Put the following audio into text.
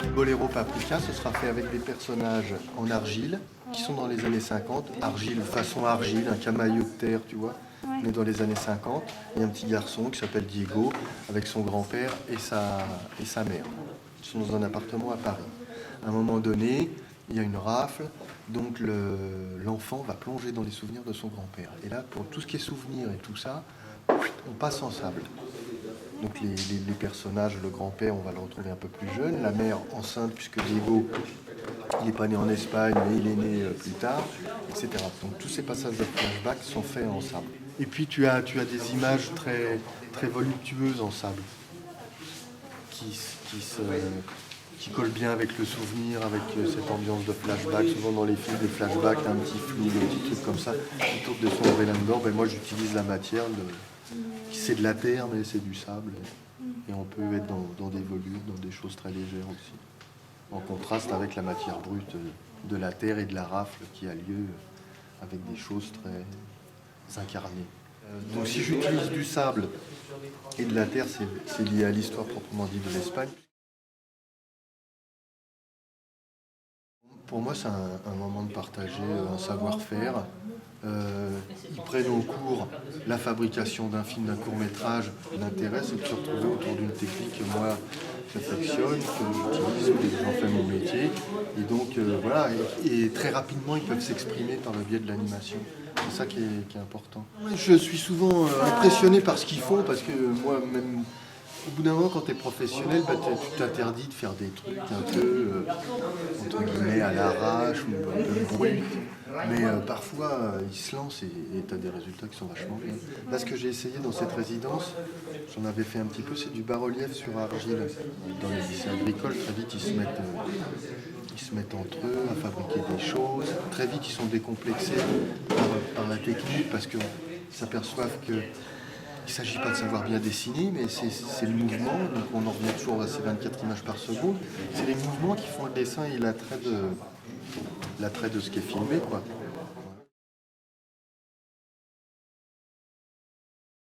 Boléro Paprika, ce sera fait avec des personnages en argile, qui sont dans les années 50. Argile, façon argile, un camailleux de terre, tu vois. On est dans les années 50. Il y a un petit garçon qui s'appelle Diego, avec son grand-père et sa mère. Ils sont dans un appartement à Paris. À un moment donné, il y a une rafle, donc l'enfant va plonger dans les souvenirs de son grand-père. Et là, pour tout ce qui est souvenirs et tout ça, on passe en sable. Donc les personnages, le grand-père, on va le retrouver un peu plus jeune, la mère enceinte, puisque Diego, il n'est pas né en Espagne, mais il est né plus tard, etc. Donc tous ces passages de flashback sont faits en sable. Et puis tu as des images très, très voluptueuses en sable, qui, qui collent bien avec le souvenir, avec cette ambiance de flashback. Souvent dans les films, des flashbacks, t'as un petit flou, des petits trucs comme ça, plutôt que de sombrer là-dedans. Ben moi j'utilise la matière, c'est de la terre, mais c'est du sable. Et on peut être dans des volutes, dans des choses très légères aussi. En contraste avec la matière brute de la terre et de la rafle qui a lieu avec des choses très incarnées. Donc si j'utilise du sable et de la terre, c'est lié à l'histoire proprement dite de l'Espagne. Pour moi, c'est un moment de partager un savoir-faire. Ils prennent au cours la fabrication d'un film, d'un court-métrage. L'intérêt, c'est de se retrouver autour d'une technique que moi j'affectionne, que j'utilise, que j'en fais mon métier. Et donc, voilà, et très rapidement, ils peuvent s'exprimer par le biais de l'animation. C'est ça qui est important. Je suis souvent impressionné par ce qu'ils font, parce que moi, même au bout d'un moment, quand tu es professionnel, tu t'interdis de faire des trucs un peu, entre guillemets, à l'arrache ou un peu brut. Mais parfois, ils se lancent et tu as des résultats qui sont vachement bien. Là, ce que j'ai essayé dans cette résidence, j'en avais fait un petit peu, c'est du bas-relief sur argile. Dans les lycées agricoles, très vite, ils se mettent entre eux à fabriquer des choses. Très vite, ils sont décomplexés par la technique parce qu'ils s'aperçoivent que il ne s'agit pas de savoir bien dessiner, mais c'est le mouvement, donc on en revient toujours à ces 24 images par seconde. C'est les mouvements qui font le dessin et l'attrait de ce qui est filmé, quoi.